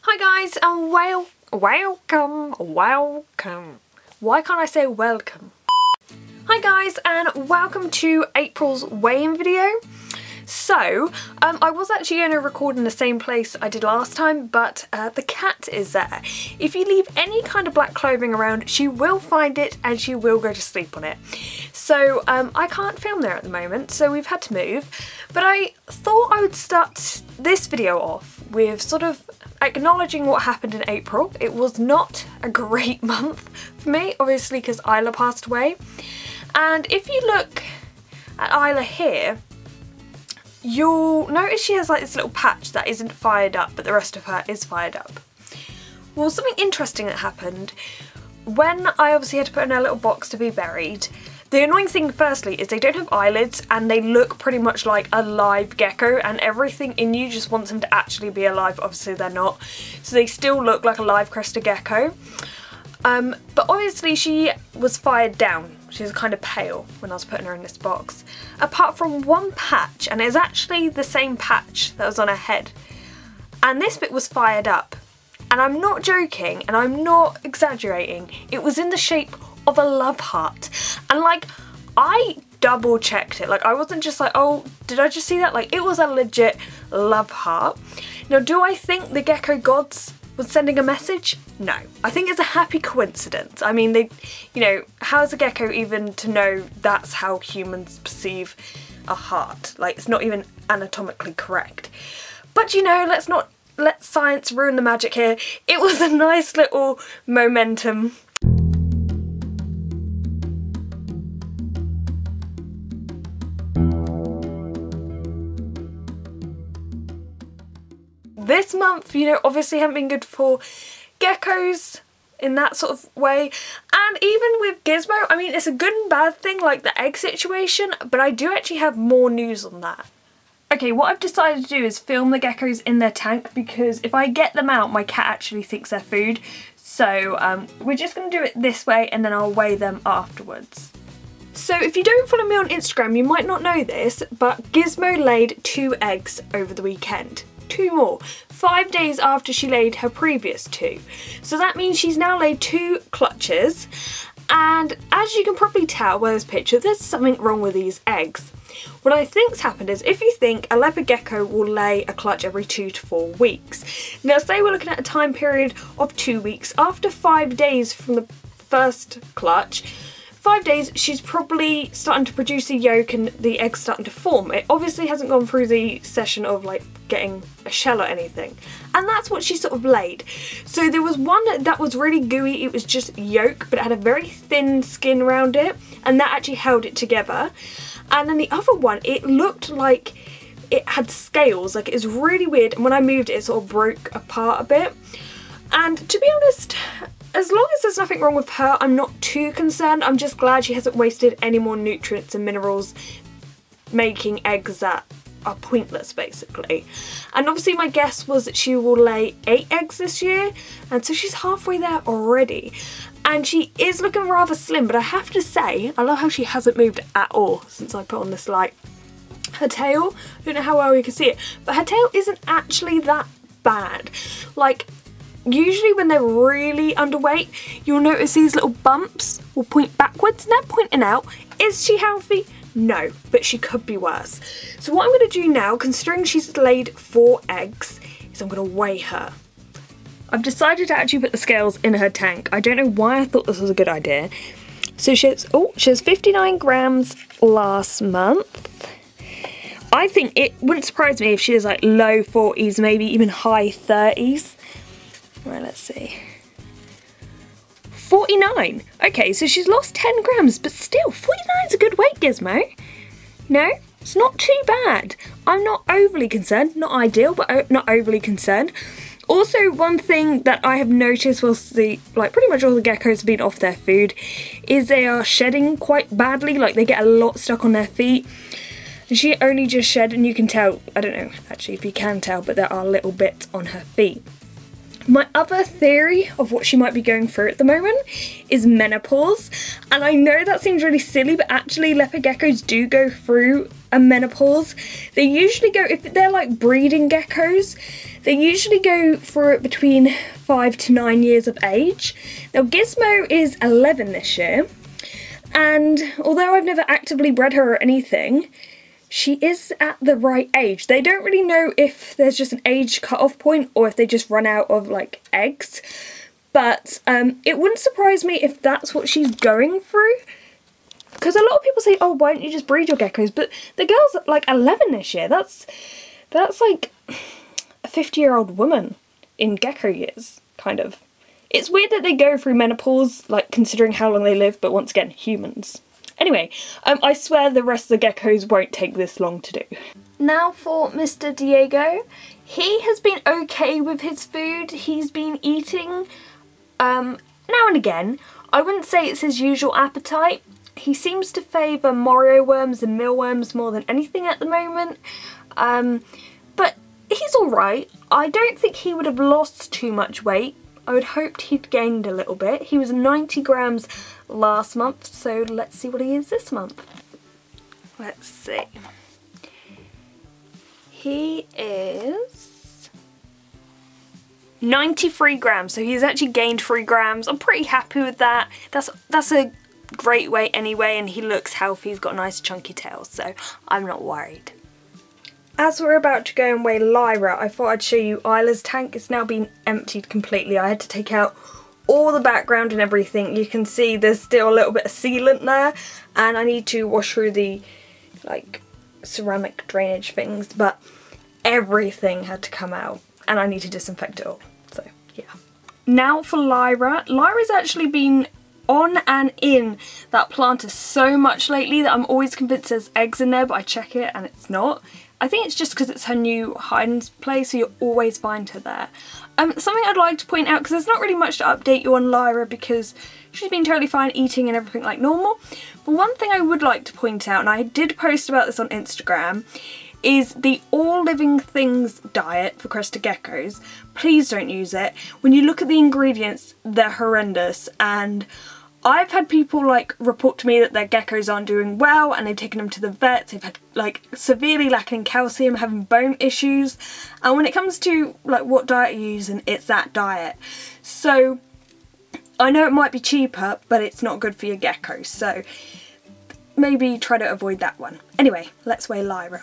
Hi guys and welcome. Why can't I say welcome? Hi guys and welcome to April's weigh-in video. So, I was actually going to record in the same place I did last time, but the cat is there. If you leave any kind of black clothing around, she will find it and she will go to sleep on it. So, I can't film there at the moment, so we've had to move. But I thought I would start this video off with sort of acknowledging what happened in April. It was not a great month for me, obviously because Isla passed away. And if you look at Isla here, you'll notice she has like this little patch that isn't fired up, but the rest of her is fired up. Well, something interesting that happened when I obviously had to put in a little box to be buried. The annoying thing firstly is they don't have eyelids and they look pretty much like a live gecko, and everything in you just wants them to actually be alive. Obviously they're not, so they still look like a live Crested Gecko. But obviously she was fired down. She was kind of pale when I was putting her in this box. Apart from one patch, and it's actually the same patch that was on her head. And this bit was fired up. And I'm not joking, and I'm not exaggerating. It was in the shape of a love heart. And like, I double checked it. Like, I wasn't just like, oh, did I just see that? Like, it was a legit love heart. Now, do I think the gecko gods was sending a message? No. I think it's a happy coincidence. I mean, you know, how's a gecko even to know that's how humans perceive a heart? Like, it's not even anatomically correct. But you know, let's not let science ruin the magic here. It was a nice little momentum. This month, you know, obviously haven't been good for geckos in that sort of way. And even with Gizmo, I mean, it's a good and bad thing, like the egg situation, but I do actually have more news on that. Okay, what I've decided to do is film the geckos in their tank, because if I get them out, my cat actually thinks they're food. So we're just going to do it this way and then I'll weigh them afterwards. So if you don't follow me on Instagram, you might not know this, but Gizmo laid 2 eggs over the weekend. 2 more, 5 days after she laid her previous 2. So that means she's now laid 2 clutches, and as you can probably tell by this picture, there's something wrong with these eggs. What I think's happened is, if you think a leopard gecko will lay a clutch every 2 to 4 weeks, now say we're looking at a time period of 2 weeks, after 5 days from the first clutch, 5 days, she's probably starting to produce a yolk and the egg's starting to form. It obviously hasn't gone through the session of like getting a shell or anything. And that's what she sort of laid. So there was one that was really gooey, it was just yolk, but it had a very thin skin around it, and that actually held it together. And then the other one, it looked like it had scales, like it was really weird, and when I moved it, it sort of broke apart a bit. And to be honest, as long as there's nothing wrong with her, I'm not too concerned. I'm just glad she hasn't wasted any more nutrients and minerals making eggs that are pointless, basically. And obviously my guess was that she will lay 8 eggs this year, and so she's halfway there already. And she is looking rather slim, but I have to say, I love how she hasn't moved at all since I put on this light. Her tail, I don't know how well you can see it, but her tail isn't actually that bad. Like, usually when they're really underweight, you'll notice these little bumps will point backwards and they're pointing out. Is she healthy? No, but she could be worse. So what I'm going to do now, considering she's laid 4 eggs, is I'm going to weigh her. I've decided to actually put the scales in her tank. I don't know why I thought this was a good idea. So she has 59 grams last month. I think it wouldn't surprise me if she is like low 40s, maybe even high 30s. Right, let's see. 49. Okay, so she's lost 10 grams, but still, 49 is a good weight, Gizmo. No, it's not too bad. I'm not overly concerned. Not ideal, but not overly concerned. Also, one thing that I have noticed whilst pretty much all the geckos have been off their food is they are shedding quite badly. Like, they get a lot stuck on their feet. And she only just shed, and you can tell, I don't know actually if you can tell, but there are little bits on her feet. My other theory of what she might be going through at the moment is menopause. And I know that seems really silly, but actually leopard geckos do go through a menopause. They usually go, if they're like breeding geckos, they usually go for it between 5 to 9 years of age. Now Gizmo is 11 this year, and although I've never actively bred her or anything, she is at the right age. They don't really know if there's just an age cut-off point or if they just run out of like eggs, but it wouldn't surprise me if that's what she's going through. Because a lot of people say, oh, why don't you just breed your geckos? But the girl's like 11 this year. That's like a 50-year-old woman in gecko years, kind of. It's weird that they go through menopause, like considering how long they live, but once again, humans. Anyway, I swear the rest of the geckos won't take this long to do. Now for Mr. Diego. He has been okay with his food. He's been eating now and again. I wouldn't say it's his usual appetite. He seems to favour Morio worms and mealworms more than anything at the moment. But he's alright. I don't think he would have lost too much weight. I would hoped he'd gained a little bit. He was 90 grams last month, so let's see what he is this month. Let's see. He is 93 grams, so he's actually gained 3 grams. I'm pretty happy with that. That's a great weight anyway, and he looks healthy. He's got a nice chunky tail, so I'm not worried. As we're about to go and weigh Lyra, I thought I'd show you Isla's tank. It's now been emptied completely. I had to take out all the background and everything. You can see there's still a little bit of sealant there, and I need to wash through the like ceramic drainage things, but everything had to come out and I need to disinfect it all, so yeah. Now for Lyra. Lyra's actually been on and in that planter so much lately that I'm always convinced there's eggs in there, but I check it and it's not. I think it's just because it's her new hiding place, so you'll always find her there. Something I'd like to point out, because there's not really much to update you on Lyra because she's been totally fine eating and everything like normal, but one thing I would like to point out, and I did post about this on Instagram, is the all living things diet for Crested Geckos. Please don't use it. When you look at the ingredients, they're horrendous, and I've had people like report to me that their geckos aren't doing well and they've taken them to the vets. They've had like severely lacking in calcium, having bone issues, and when it comes to like what diet you're using, it's that diet. So I know it might be cheaper, but it's not good for your geckos, so maybe try to avoid that one. Anyway, let's weigh Lyra.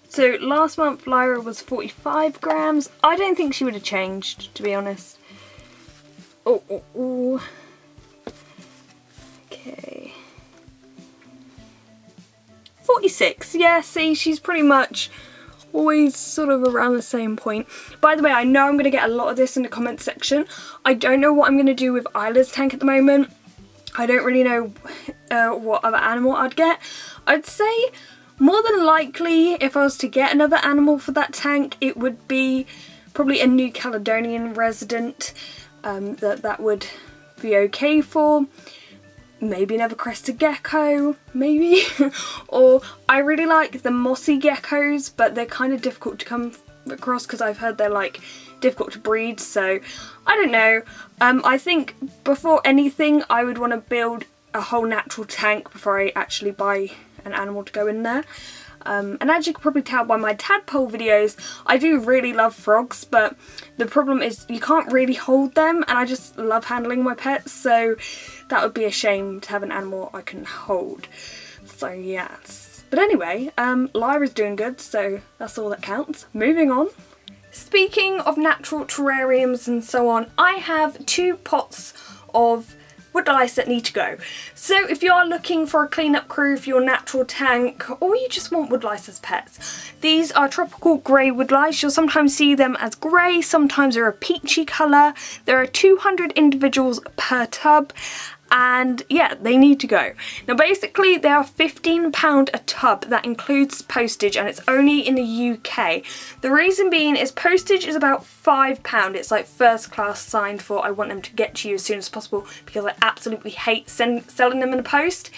So last month Lyra was 45 grams. I don't think she would have changed, to be honest. Oh. Okay. 46. Yeah, see, she's pretty much always sort of around the same point. By the way, I know I'm going to get a lot of this in the comment section. I don't know what I'm going to do with Isla's tank at the moment. I don't really know what other animal I'd get. I'd say more than likely, if I was to get another animal for that tank, it would be probably a New Caledonian resident that would be okay for. Maybe another Crested Gecko, maybe. Or I really like the mossy geckos, but they're kind of difficult to come across because I've heard they're like difficult to breed, so I don't know. I think before anything I would want to build a whole natural tank before I actually buy an animal to go in there. And as you can probably tell by my tadpole videos, I do really love frogs, but the problem is you can't really hold them, and I just love handling my pets, so that would be a shame to have an animal I can hold. So yes. But anyway, Lyra's doing good, so that's all that counts. Moving on. Speaking of natural terrariums and so on, I have 2 pots of Woodlice that need to go. So if you are looking for a cleanup crew for your natural tank, or you just want Woodlice as pets, these are tropical grey Woodlice. You'll sometimes see them as grey, sometimes they're a peachy colour. There are 200 individuals per tub, and yeah, they need to go. Now basically they are £15 a tub. That includes postage, and it's only in the UK. The reason being is postage is about £5. It's like first class signed for. I want them to get to you as soon as possible because I absolutely hate selling them in the post.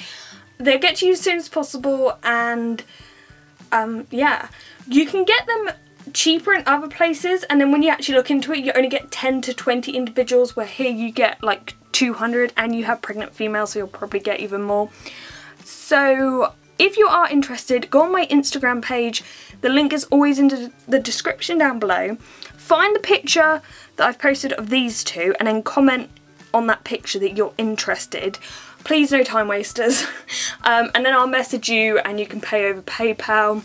They'll get to you as soon as possible, and yeah, you can get them cheaper in other places, and then when you actually look into it you only get 10 to 20 individuals, where here you get like 200, and you have pregnant females, so you'll probably get even more. So if you are interested, go on my Instagram page. The link is always in the description down below. Find the picture that I've posted of these two and then comment on that picture that you're interested. Please, no time wasters. And then I'll message you and you can pay over PayPal.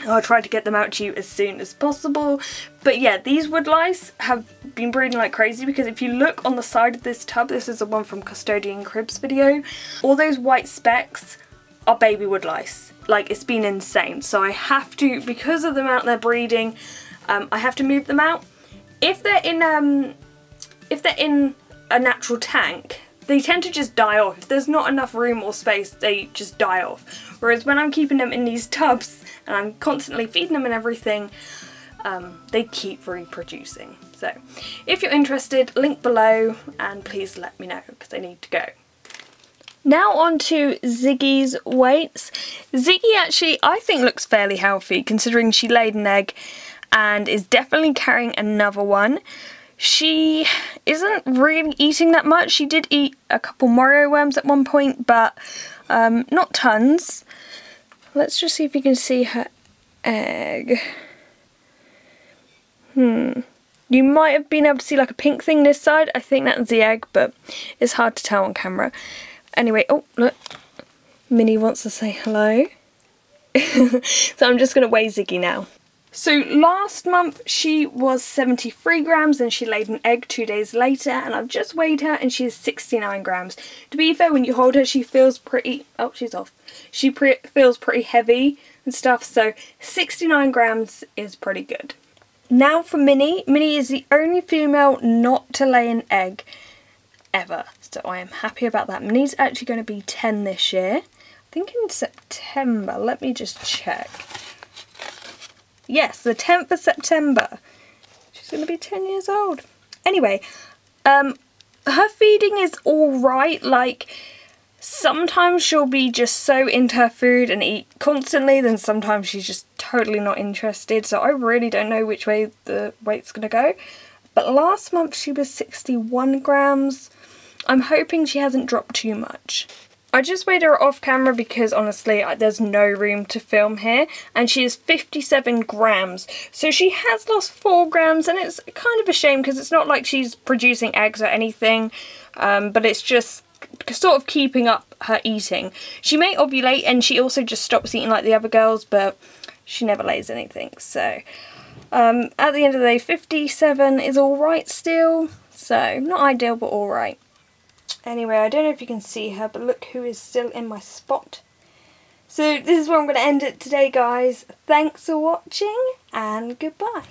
I'll try to get them out to you as soon as possible. But yeah, these Woodlice have been breeding like crazy, because if you look on the side of this tub, this is the one from Custodian Cribs video, all those white specks are baby Woodlice. Like, it's been insane. So I have to, because of the amount they're breeding, I have to move them out. If they're in a natural tank, they tend to just die off. If there's not enough room or space, they just die off. Whereas when I'm keeping them in these tubs and I'm constantly feeding them and everything, they keep reproducing. So if you're interested, link below, and please let me know because I need to go. Now on to Ziggy's weights. Ziggy actually, I think, looks fairly healthy considering she laid an egg and is definitely carrying another one. She isn't really eating that much. She did eat a couple Morio worms at one point, but not tons. Let's just see if you can see her egg. You might have been able to see like a pink thing this side. I think that's the egg, but it's hard to tell on camera. Anyway, oh look, Minnie wants to say hello. So I'm just going to weigh Ziggy now. So last month she was 73 grams and she laid an egg 2 days later, and I've just weighed her and she is 69 grams. To be fair, when you hold her she feels pretty, oh she's off, she feels pretty heavy and stuff, so 69 grams is pretty good. Now for Minnie. Minnie is the only female not to lay an egg ever, so I am happy about that. Minnie's actually going to be 10 this year, I think in September, let me just check. Yes, the 10th of September. She's going to be 10 years old. Anyway, her feeding is alright. Like, sometimes she'll be just so into her food and eat constantly, then sometimes she's just totally not interested. So I really don't know which way the weight's going to go. But last month she was 61 grams. I'm hoping she hasn't dropped too much. I just weighed her off camera because honestly there's no room to film here, and she is 57 grams. So she has lost 4 grams, and it's kind of a shame because it's not like she's producing eggs or anything, but it's just sort of keeping up her eating. She may ovulate and she also just stops eating like the other girls, but she never lays anything. So at the end of the day, 57 is alright still, so not ideal but alright. Anyway, I don't know if you can see her, but look who is still in my spot. So this is where I'm going to end it today, guys. Thanks for watching, and goodbye.